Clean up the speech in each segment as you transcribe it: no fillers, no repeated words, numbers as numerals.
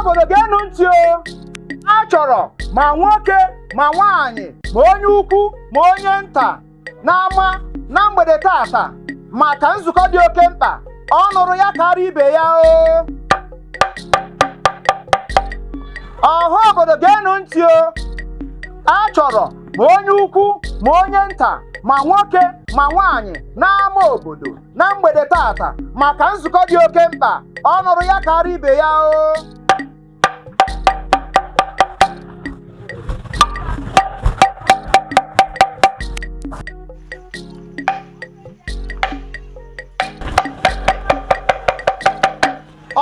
obodo ga-enu ntị o. A chọrọ ma nwoke ma nwaanyị ma onye ukwu ma onye nta n'ama na mgbede tata maka nzukọ dị oke mkpa ọ nụrụ ya karịa ibe ya o. Ọha obodo ga-enu ntị o. A chọrọ ma onye ukwu ma onye nta ma nwoke ma nwaanyị n'ama obodo na mgbede tata maka nzukọ dị oke mkpa ọ nụrụ ya karịa ibe ya o.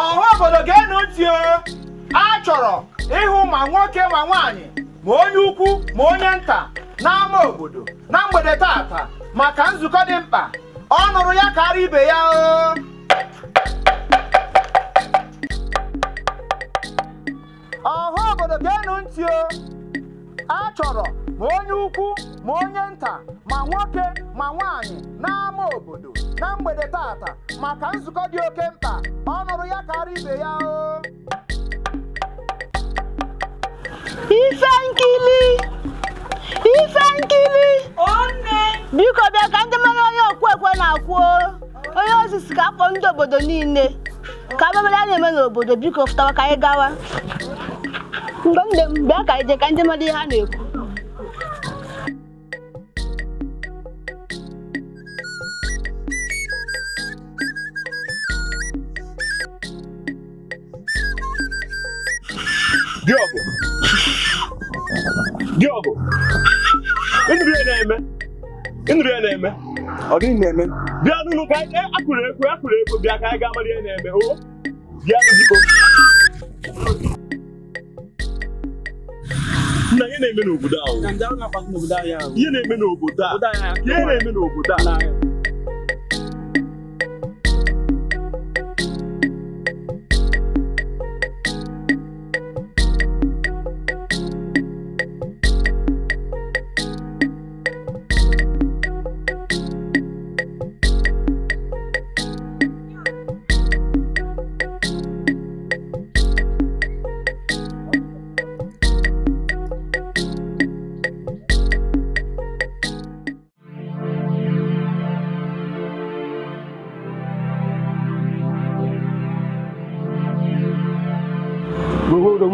Ọha obodo ga-enu ntị o. A chọrọ ịhụ ma nwoke ma nwaanyị ma onye ukwu ma onye nta n'ama obodo na mgbede tata maka nzukọ dị mkpa ọ nụrụ ya karịa ibe ya o. Ọha obodo ga-enu ntị o. A chọrọ ma onye ukwu ma onye nta ma nwoke ma nwaanyị n'ama obodo na mgbede tata maka nzukọ dị oke mkpa ọ nụrụ ya karịa ibe ya o. Ife nkili biko bịa ka ndị mara onye okwu ekwe na-akwụ onye osisi ka afọ ndị obodo niile ka abamara a na-eme n'obodo biko fụtawa ka anyị gawa mgbe nne m bịa ka anyị jee ka ndị mara ihe a na-ekwu. Diogo, ịnụrụ ya na-eme ọ dịghị na-eme bịa nụnụ ka anyị akụrụ ekwu bịa ka anyị gaa mara ihe na-eme o bịa biko nna ihe na-eme n'obodo ahụ ihe na-eme n'obodo a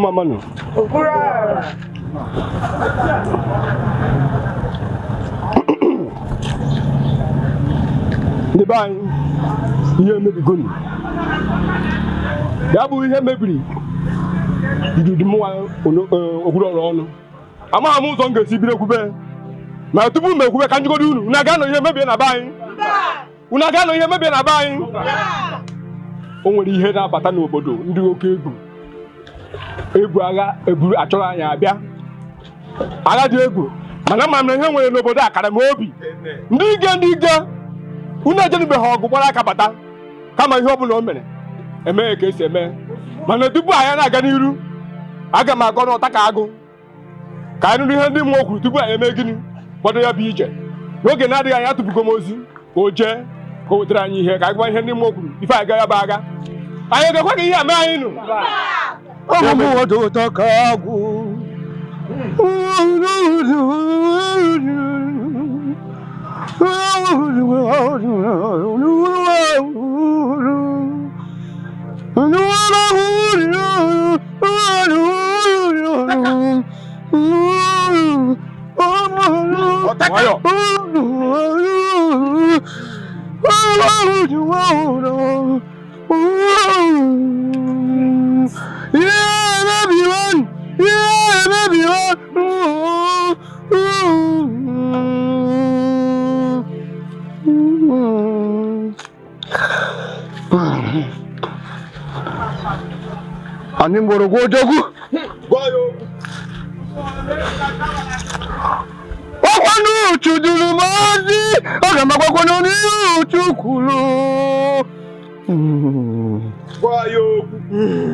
Mamanu. Ndị be anyị ihe emebigonu ya bụ ihe mebiri idudi mụnwa okwuru ọrụ ọnụ amaghị m ụzọ m ga-esi biri ekwube ma tupu m ekwube ka njikọdo unu aga nọ ihe mebie na be anyị o nwere ihe na-abata n'obodo ndị oke egwu agha eburu achọrọ anyị abịa agha dị egwu mana ma m na ihe nwere n'obodo a kara m obi ndị ige unu ejenubeghị ọgụ gbara aka bata kama ihe ọbụla o mere emeghe ka esi eme mana tupu anyị na-aga n'iru aga m agọ n'ọta ka agụ ka anyị nụrụ ihe ndị mmụọ kwuru tupu anyị eme gịnị gbado ya bụ ije n'oge na-adịghị anya atụbugo m ozi ka o jee ka o wetara anyị ihe ka anyị gwa ihe ndị mmụọ kwuru ife anyị ga ya bụ agha anyị ga-ekwe ka ihe ame anyị nụ Omumoto takagu Ani mborogo jogu Okwanu chudulu mazi Agama kwakwanu ni uchukulu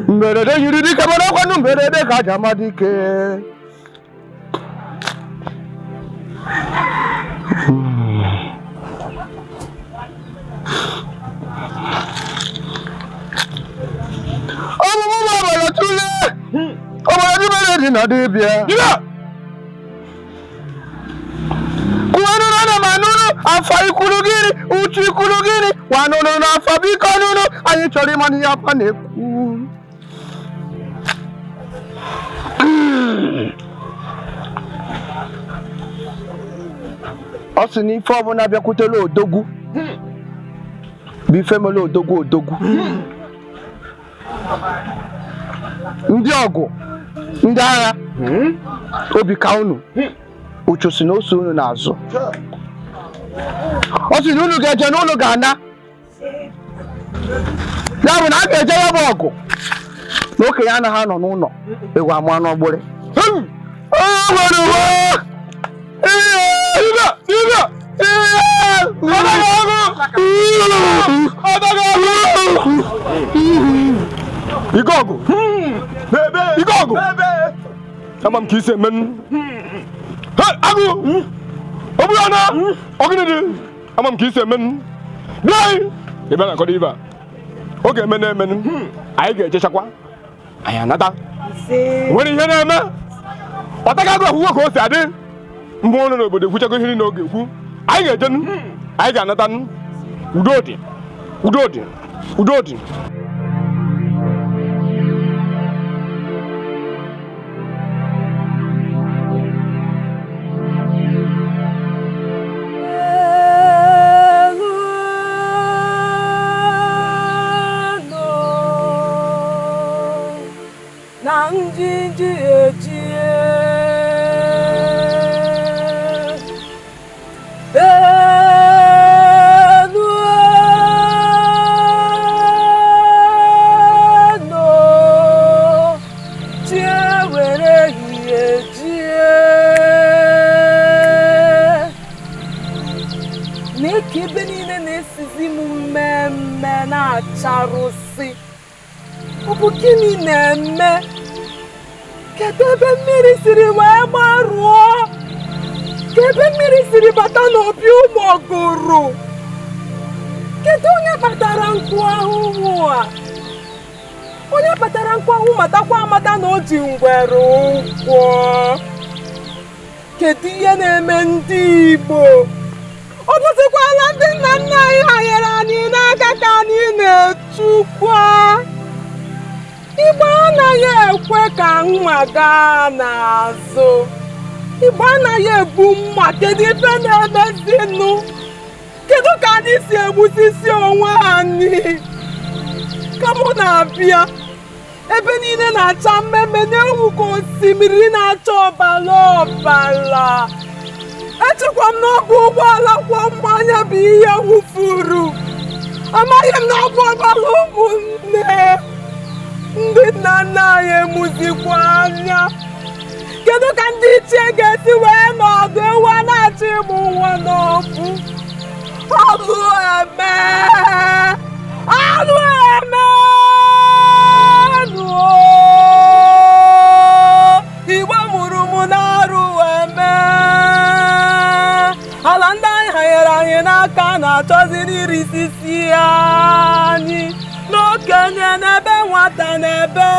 Mberede yuridi kabara kwanu mberede kajamadike Omu mama bala tule gị na dibịa kwuonụrụ na ma nụrụ afọ ikwuru gịnị uchu ikwuru gịnị gwanụrụ n'afọ biko nụrụ anyị chọrọ ịma n'ihe afa na-ekwu ọ sị na ife ọbụla bịakwutela odogwu bụ ife mere odogwu ndị ọgụ ndị agha obi ka unu uchu si na ose unu n'azụ ọ sị na unu ga-eje na unu ga-ana ya bụ na a ga-eje ya bụ ọgụ na okenye anaghị anọ n'ụlọ ewu amụ anụ ọgbụrị Ikogu! Ikogu! Amam kise men. Hey, agu! Obuana! Ogunidi! Amam kise men. Blai! Ibana kodiva. Okay, men. I get chakwa. I another. When you hear me? Otaka who goes at it? Mbono no bode kucha go hiri no geku. I get done. I got nothing. Udodi. Gịnị na-eme? Kedu ebe mmiri siri wee gbarụọ? Kedu ebe mmiri siri bata n'obi ụmụ ọgụrụ? Kedu onye kpatara nkụ ahụhụ a? Onye kpatara nkụ ahụhụ matakwa amata na o ji ngwere ụkwụ. Kedu ihe na-eme ndị Igbo? Ọ bụzikwala ndị nna nna anyị hanyere anyị n'aka ka anyị na-echukwa. Igbo anaghị ekwe ka mma gaa n'azụ. Igbo anaghị egbu mma. Kedu ife na-emezinụ? Kedu ka anyị si egbusisi onwe anyị? Ka mụ na-abịa, ebe niile na-acha mmemme na-ewu ka osimiri na-acha ọbara. Echekwa m na ọ bụ ụgbọala kwọ mmanya bụ ihe wụfuru. Amaghị m na ọ bụ ọbara ụmụnne. Ndị nna nna anyị emuzikwa anya. Kedu ka ndị ichie ga-esi wee nọdụ ewu a na-achọ ịmụ nwa n'ọkụ? Alụ eme! Igbo mụrụ m n'arụ eme. Ala ndị anyị hanyere anyị n'aka na-achọzi n'irisisi anyị. N'okenye n'ebe nwata n'ebe.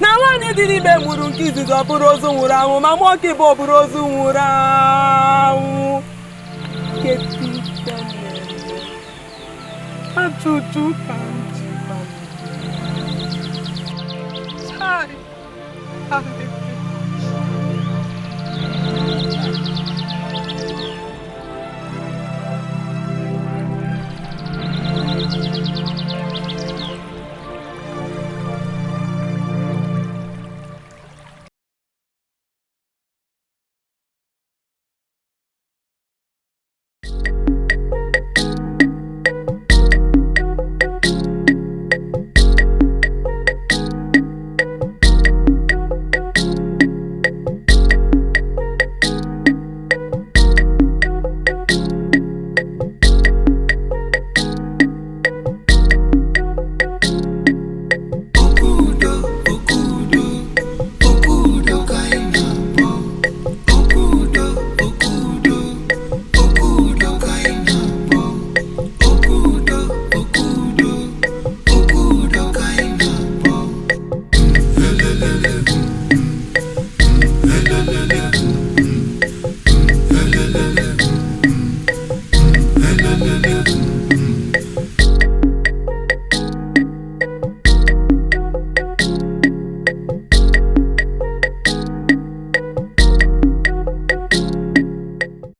Na nwaanyị dị n'ime mụrụ nke izizi ọ bụrụ ozu nwụrụ anwụ, ma nwoke bụ ọ bụrụ ozu nwụrụ anwụ. Kedu ife mere? Ajụjụ ka m ji